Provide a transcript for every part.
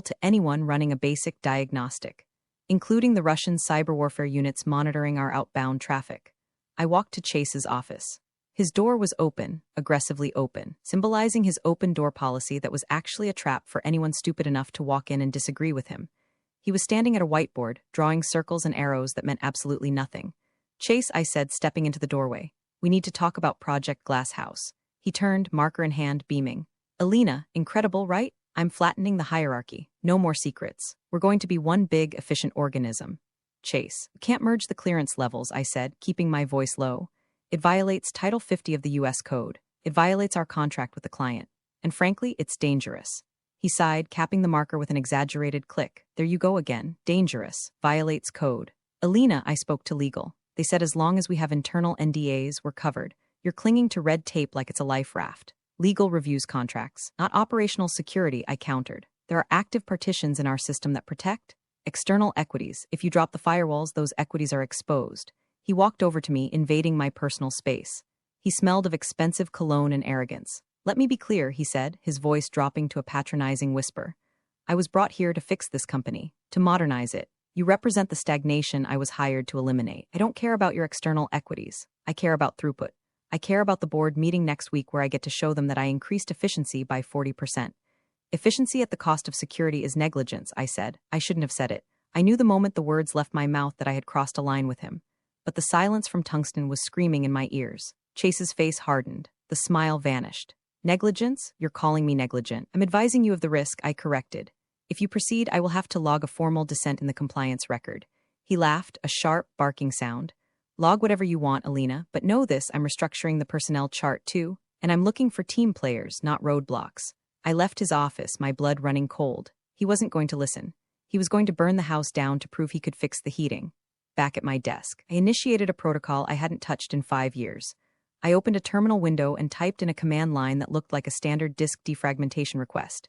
to anyone running a basic diagnostic, including the Russian cyber warfare units monitoring our outbound traffic. I walked to Chase's office. His door was open, aggressively open, symbolizing his open door policy that was actually a trap for anyone stupid enough to walk in and disagree with him. He was standing at a whiteboard, drawing circles and arrows that meant absolutely nothing. "Chase," I said, stepping into the doorway. "We need to talk about Project Glasshouse." He turned, marker in hand, beaming. "Alina, incredible, right? I'm flattening the hierarchy. No more secrets. We're going to be one big, efficient organism." "Chase, we can't merge the clearance levels," I said, keeping my voice low. "It violates Title 50 of the U.S. Code. It violates our contract with the client. And frankly, it's dangerous." He sighed, capping the marker with an exaggerated click. "There you go again. Dangerous. Violates code." "Alina," I spoke to legal. "They said as long as we have internal NDAs, we're covered. You're clinging to red tape like it's a life raft." "Legal reviews contracts, not operational security," I countered. "There are active partitions in our system that protect external equities. If you drop the firewalls, those equities are exposed." He walked over to me, invading my personal space. He smelled of expensive cologne and arrogance. "Let me be clear," he said, his voice dropping to a patronizing whisper. "I was brought here to fix this company, to modernize it. You represent the stagnation I was hired to eliminate. I don't care about your external equities. I care about throughput. I care about the board meeting next week where I get to show them that I increased efficiency by 40%. Efficiency at the cost of security is negligence," I said. I shouldn't have said it. I knew the moment the words left my mouth that I had crossed a line with him. But the silence from Tungsten was screaming in my ears. Chase's face hardened. The smile vanished. "Negligence? You're calling me negligent. I'm advising you of the risk," I corrected. "If you proceed, I will have to log a formal dissent in the compliance record." He laughed, a sharp, barking sound. "Log whatever you want, Alina, but know this, I'm restructuring the personnel chart too, and I'm looking for team players, not roadblocks." I left his office, my blood running cold. He wasn't going to listen. He was going to burn the house down to prove he could fix the heating. Back at my desk, I initiated a protocol I hadn't touched in 5 years. I opened a terminal window and typed in a command line that looked like a standard disk defragmentation request.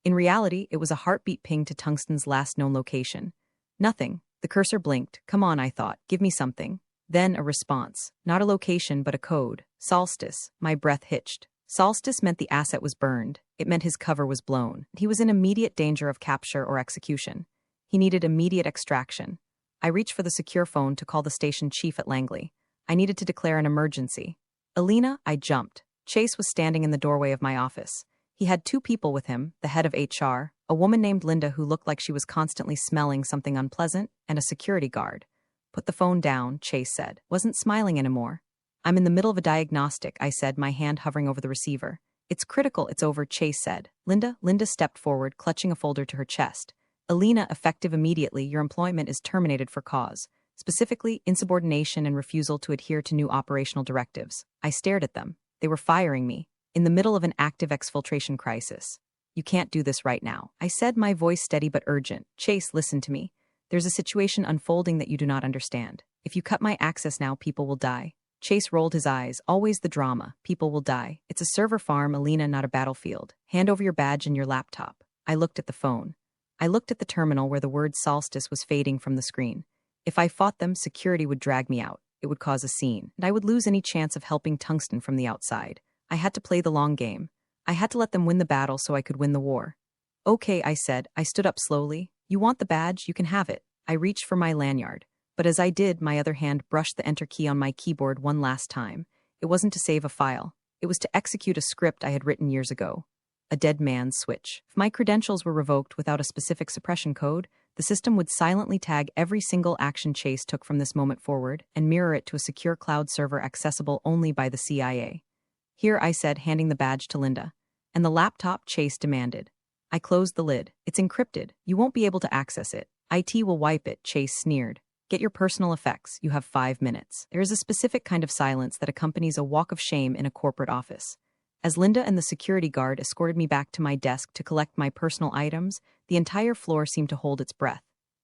In reality, it was a heartbeat ping to Tungsten's last known location. Nothing. The cursor blinked. Come on, I thought. Give me something. Then a response. Not a location, but a code. Solstice. My breath hitched. Solstice meant the asset was burned. It meant his cover was blown. He was in immediate danger of capture or execution. He needed immediate extraction. I reached for the secure phone to call the station chief at Langley. I needed to declare an emergency. "Alina," I jumped. Chase was standing in the doorway of my office. He had 2 people with him, the head of HR, a woman named Linda who looked like she was constantly smelling something unpleasant, and a security guard. "Put the phone down," Chase said. Wasn't smiling anymore. "I'm in the middle of a diagnostic," I said, my hand hovering over the receiver. "It's critical, it's over," Chase said. Linda stepped forward, clutching a folder to her chest. "Alina, effective immediately, your employment is terminated for cause. Specifically, insubordination and refusal to adhere to new operational directives." I stared at them. They were firing me, in the middle of an active exfiltration crisis. "You can't do this right now," I said, my voice steady but urgent. "Chase, listen to me. There's a situation unfolding that you do not understand. If you cut my access now, people will die." Chase rolled his eyes. "Always the drama. People will die. It's a server farm, Alina, not a battlefield. Hand over your badge and your laptop." I looked at the phone. I looked at the terminal where the word Solstice was fading from the screen. If I fought them, security would drag me out. It would cause a scene, and I would lose any chance of helping Tungsten from the outside. I had to play the long game. I had to let them win the battle so I could win the war. "Okay," I said. I stood up slowly. "You want the badge? You can have it." I reached for my lanyard. But as I did, my other hand brushed the enter key on my keyboard one last time. It wasn't to save a file. It was to execute a script I had written years ago. A dead man's switch. If my credentials were revoked without a specific suppression code, the system would silently tag every single action Chase took from this moment forward and mirror it to a secure cloud server accessible only by the CIA. "Here," I said, handing the badge to Linda. "And the laptop," Chase demanded. I closed the lid. "It's encrypted. You won't be able to access it. IT will wipe it," Chase sneered. "Get your personal effects. You have 5 minutes." There is a specific kind of silence that accompanies a walk of shame in a corporate office. As Linda and the security guard escorted me back to my desk to collect my personal items, the entire floor seemed to hold its breath.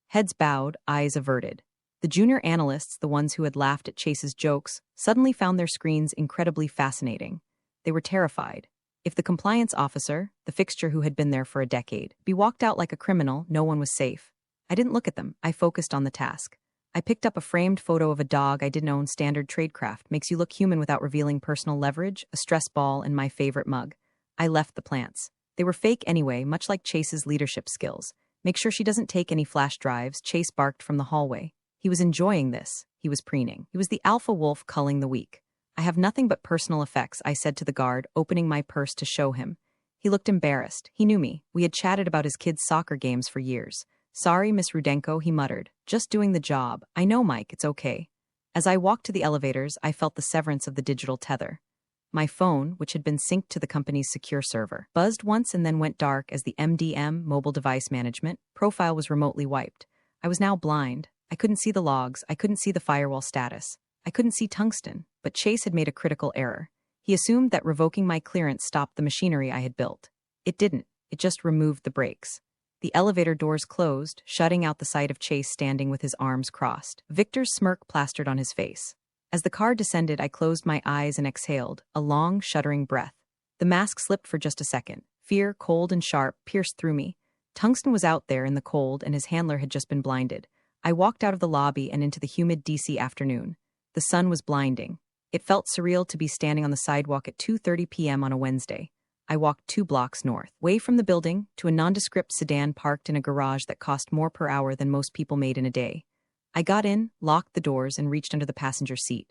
Heads bowed, eyes averted. The junior analysts, the ones who had laughed at Chase's jokes, suddenly found their screens incredibly fascinating. They were terrified. If the compliance officer, the fixture who had been there for a decade, be walked out like a criminal, no one was safe. I didn't look at them. I focused on the task. I picked up a framed photo of a dog I didn't own. Standard tradecraft makes you look human without revealing personal leverage, a stress ball, and my favorite mug. I left the plants. They were fake anyway, much like Chase's leadership skills. Make sure she doesn't take any flash drives, Chase barked from the hallway. He was enjoying this. He was preening. He was the alpha wolf culling the weak. I have nothing but personal effects, I said to the guard, opening my purse to show him. He looked embarrassed. He knew me. We had chatted about his kids' soccer games for years. Sorry, Miss Rudenko, he muttered. Just doing the job. I know, Mike, it's okay. As I walked to the elevators, I felt the severance of the digital tether. My phone, which had been synced to the company's secure server, buzzed once and then went dark as the MDM, mobile device management, profile was remotely wiped. I was now blind. I couldn't see the logs. I couldn't see the firewall status. I couldn't see tungsten, but Chase had made a critical error. He assumed that revoking my clearance stopped the machinery I had built. It didn't. It just removed the brakes. The elevator doors closed, shutting out the sight of Chase standing with his arms crossed. Victor's smirk plastered on his face. As the car descended, I closed my eyes and exhaled, a long, shuddering breath. The mask slipped for just a second. Fear, cold and sharp, pierced through me. Tungsten was out there in the cold, and his handler had just been blinded. I walked out of the lobby and into the humid DC afternoon. The sun was blinding. It felt surreal to be standing on the sidewalk at 2:30 p.m. on a Wednesday. I walked 2 blocks north, away from the building, to a nondescript sedan parked in a garage that cost more per hour than most people made in a day. I got in, locked the doors, and reached under the passenger seat.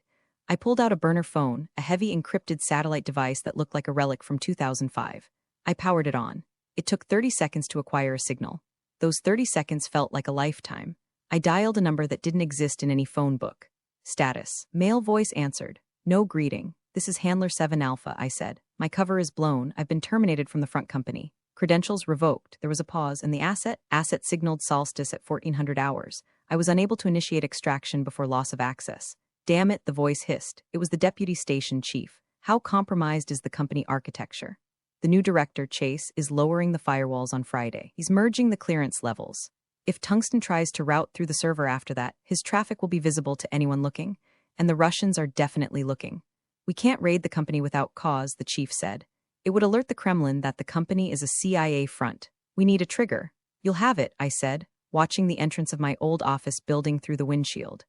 I pulled out a burner phone, a heavy encrypted satellite device that looked like a relic from 2005. I powered it on. It took 30 seconds to acquire a signal. Those 30 seconds felt like a lifetime. I dialed a number that didn't exist in any phone book. Status. Male voice answered. No greeting. This is Handler 7 Alpha, I said. My cover is blown. I've been terminated from the front company. Credentials revoked. There was a pause, and the asset signaled solstice at 1400 hours. I was unable to initiate extraction before loss of access. Damn it, the voice hissed. It was the deputy station chief. How compromised is the company architecture? The new director, Chase, is lowering the firewalls on Friday. He's merging the clearance levels. If Tungsten tries to route through the server after that, his traffic will be visible to anyone looking, and the Russians are definitely looking. We can't raid the company without cause, the chief said. It would alert the Kremlin that the company is a CIA front. We need a trigger. You'll have it, I said, watching the entrance of my old office building through the windshield.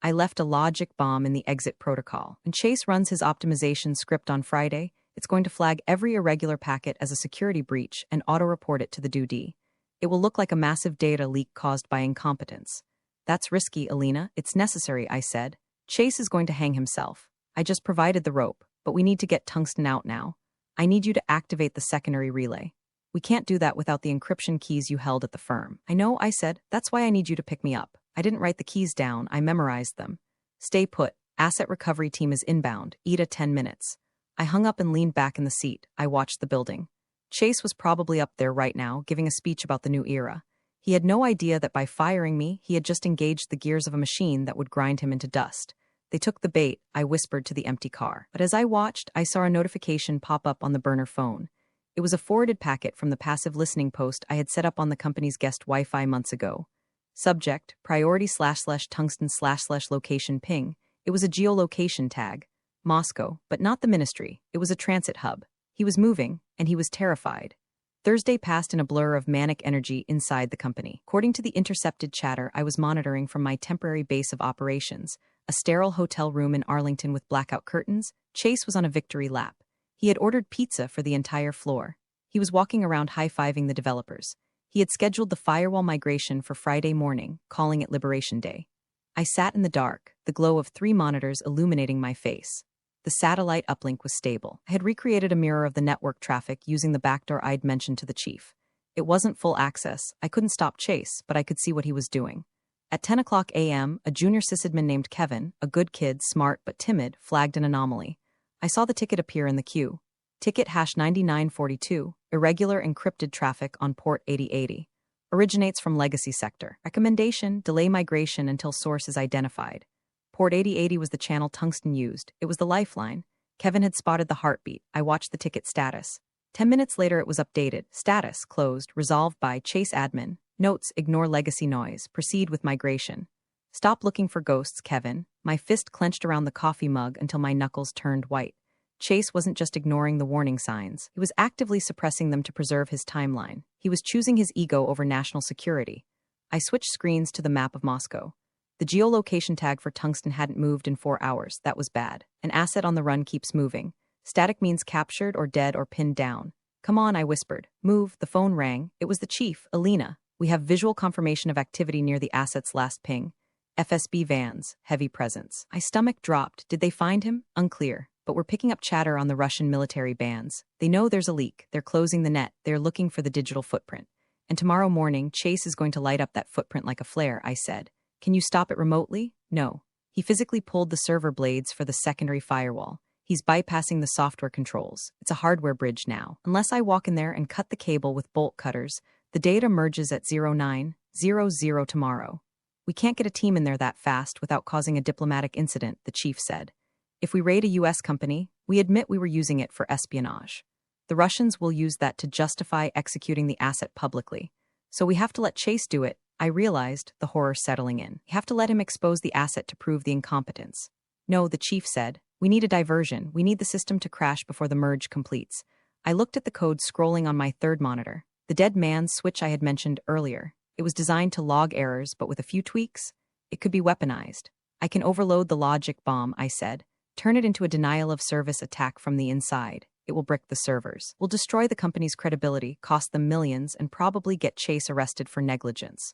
I left a logic bomb in the exit protocol. When Chase runs his optimization script on Friday, it's going to flag every irregular packet as a security breach and auto-report it to the DoD. It will look like a massive data leak caused by incompetence. That's risky, Alina. It's necessary, I said. Chase is going to hang himself. I just provided the rope, but we need to get Tungsten out now. I need you to activate the secondary relay. We can't do that without the encryption keys you held at the firm. I know, I said. That's why I need you to pick me up. I didn't write the keys down. I memorized them. Stay put. Asset recovery team is inbound. Ida 10 minutes. I hung up and leaned back in the seat. I watched the building. Chase was probably up there right now, giving a speech about the new era. He had no idea that by firing me, he had just engaged the gears of a machine that would grind him into dust. They took the bait, I whispered to the empty car. But as I watched, I saw a notification pop up on the burner phone. It was a forwarded packet from the passive listening post I had set up on the company's guest Wi-Fi months ago. Subject, priority / tungsten / location ping. It was a geolocation tag. Moscow, but not the ministry. It was a transit hub. He was moving, and he was terrified. Thursday passed in a blur of manic energy inside the company. According to the intercepted chatter I was monitoring from my temporary base of operations, a sterile hotel room in Arlington with blackout curtains, Chase was on a victory lap. He had ordered pizza for the entire floor. He was walking around high-fiving the developers. He had scheduled the firewall migration for Friday morning, calling it Liberation Day. I sat in the dark, the glow of 3 monitors illuminating my face. The satellite uplink was stable. I had recreated a mirror of the network traffic using the backdoor I'd mentioned to the chief. It wasn't full access. I couldn't stop Chase, but I could see what he was doing. At 10 o'clock a.m., a junior sysadmin named Kevin, a good kid, smart but timid, flagged an anomaly. I saw the ticket appear in the queue. Ticket #9942, irregular encrypted traffic on port 8080. Originates from legacy sector. Recommendation, delay migration until source is identified. Port 8080 was the channel Tungsten used. It was the lifeline. Kevin had spotted the heartbeat. I watched the ticket status. 10 minutes later it was updated. Status, closed, resolved by Chase admin. Notes, ignore legacy noise. Proceed with migration. Stop looking for ghosts, Kevin. My fist clenched around the coffee mug until my knuckles turned white. Chase wasn't just ignoring the warning signs. He was actively suppressing them to preserve his timeline. He was choosing his ego over national security. I switched screens to the map of Moscow. The geolocation tag for Tungsten hadn't moved in 4 hours. That was bad. An asset on the run keeps moving. Static means captured or dead or pinned down. Come on, I whispered. Move, the phone rang. It was the chief, Alina. We have visual confirmation of activity near the asset's last ping. FSB vans, heavy presence. My stomach dropped. Did they find him? Unclear. But we're picking up chatter on the Russian military bands. They know there's a leak. They're closing the net. They're looking for the digital footprint. And tomorrow morning, Chase is going to light up that footprint like a flare, I said. Can you stop it remotely? No. He physically pulled the server blades for the secondary firewall. He's bypassing the software controls. It's a hardware bridge now. Unless I walk in there and cut the cable with bolt cutters, the data merges at 0900 tomorrow. We can't get a team in there that fast without causing a diplomatic incident, the chief said. If we raid a US company, we admit we were using it for espionage. The Russians will use that to justify executing the asset publicly. So we have to let Chase do it. I realized, the horror settling in. We have to let him expose the asset to prove the incompetence. No, the chief said. We need a diversion. We need the system to crash before the merge completes. I looked at the code scrolling on my third monitor. The dead man's switch I had mentioned earlier. It was designed to log errors, but with a few tweaks, it could be weaponized. I can overload the logic bomb, I said. Turn it into a denial-of-service attack from the inside. It will brick the servers. We'll destroy the company's credibility, cost them millions, and probably get Chase arrested for negligence.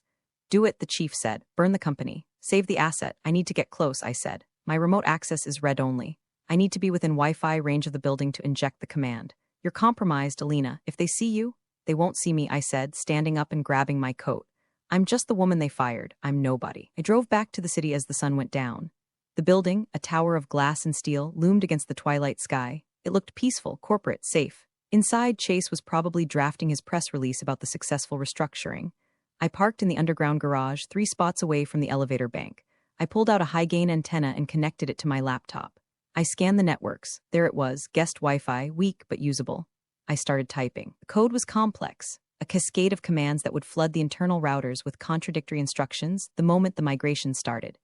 Do it, the chief said. Burn the company. Save the asset. I need to get close, I said. My remote access is read-only. I need to be within Wi-Fi range of the building to inject the command. You're compromised, Alina. If they see you, they won't see me, I said, standing up and grabbing my coat. I'm just the woman they fired. I'm nobody. I drove back to the city as the sun went down. The building, a tower of glass and steel, loomed against the twilight sky. It looked peaceful, corporate, safe. Inside, Chase was probably drafting his press release about the successful restructuring. I parked in the underground garage, 3 spots away from the elevator bank. I pulled out a high-gain antenna and connected it to my laptop. I scanned the networks. There it was, guest Wi-Fi, weak but usable. I started typing. The code was complex, a cascade of commands that would flood the internal routers with contradictory instructions the moment the migration started.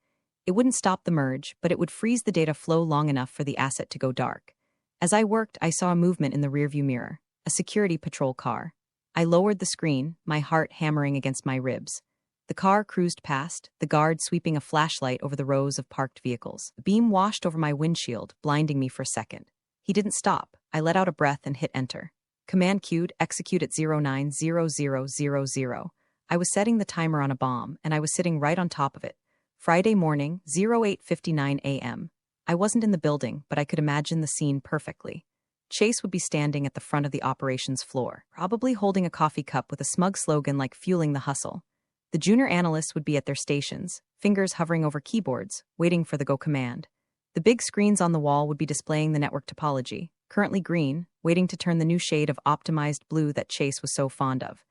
It wouldn't stop the merge, but it would freeze the data flow long enough for the asset to go dark. As I worked, I saw a movement in the rearview mirror, a security patrol car. I lowered the screen, my heart hammering against my ribs. The car cruised past, the guard sweeping a flashlight over the rows of parked vehicles. The beam washed over my windshield, blinding me for a second. He didn't stop. I let out a breath and hit enter. Command queued, execute at 090000. I was setting the timer on a bomb, and I was sitting right on top of it. Friday morning, 08:59 a.m. I wasn't in the building, but I could imagine the scene perfectly. Chase would be standing at the front of the operations floor, probably holding a coffee cup with a smug slogan like "Fueling the Hustle." The junior analysts would be at their stations, fingers hovering over keyboards, waiting for the go command. The big screens on the wall would be displaying the network topology, currently green, waiting to turn the new shade of optimized blue that Chase was so fond of.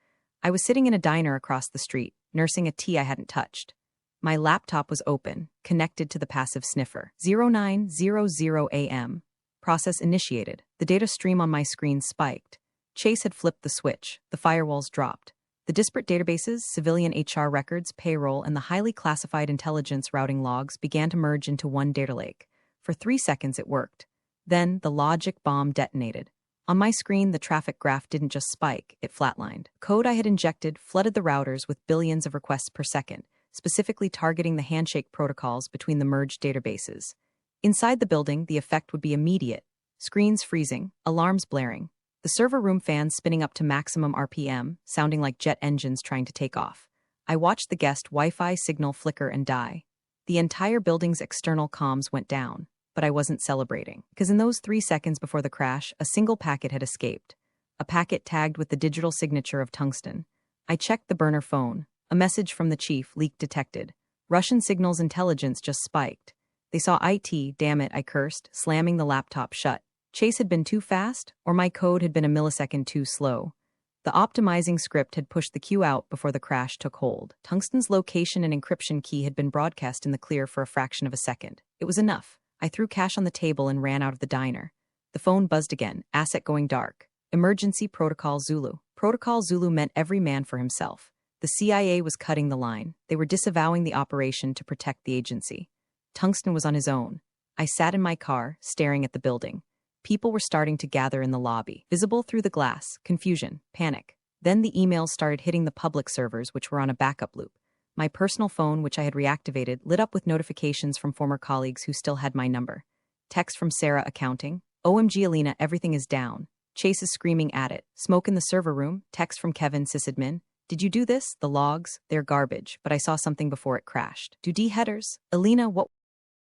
I was sitting in a diner across the street, nursing a tea I hadn't touched. My laptop was open, connected to the passive sniffer. 0900 a.m. Process initiated. The data stream on my screen spiked. Chase had flipped the switch. The firewalls dropped. The disparate databases, civilian HR records, payroll, and the highly classified intelligence routing logs began to merge into one data lake. For 3 seconds it worked. Then the logic bomb detonated. On my screen, the traffic graph didn't just spike, it flatlined. Code I had injected flooded the routers with billions of requests per second, specifically targeting the handshake protocols between the merged databases. Inside the building, the effect would be immediate. Screens freezing, alarms blaring. The server room fans spinning up to maximum RPM, sounding like jet engines trying to take off. I watched the guest Wi-Fi signal flicker and die. The entire building's external comms went down, but I wasn't celebrating, because in those 3 seconds before the crash, a single packet had escaped. A packet tagged with the digital signature of Tungsten. I checked the burner phone. A message from the chief, leak detected. Russian signals intelligence just spiked. They saw IT, damn it, I cursed, slamming the laptop shut. Chase had been too fast, or my code had been a millisecond too slow. The optimizing script had pushed the queue out before the crash took hold. Tungsten's location and encryption key had been broadcast in the clear for a fraction of a second. It was enough. I threw cash on the table and ran out of the diner. The phone buzzed again, asset going dark. Emergency Protocol Zulu. Protocol Zulu meant every man for himself. The CIA was cutting the line. They were disavowing the operation to protect the agency. Tungsten was on his own. I sat in my car, staring at the building. People were starting to gather in the lobby, visible through the glass, confusion, panic. Then the emails started hitting the public servers, which were on a backup loop. My personal phone, which I had reactivated, lit up with notifications from former colleagues who still had my number. Text from Sarah, accounting. OMG Alina, everything is down. Chase is screaming at it. Smoke in the server room. Text from Kevin, sysadmin. Did you do this? The logs? They're garbage, but I saw something before it crashed. Do D headers? Alina, what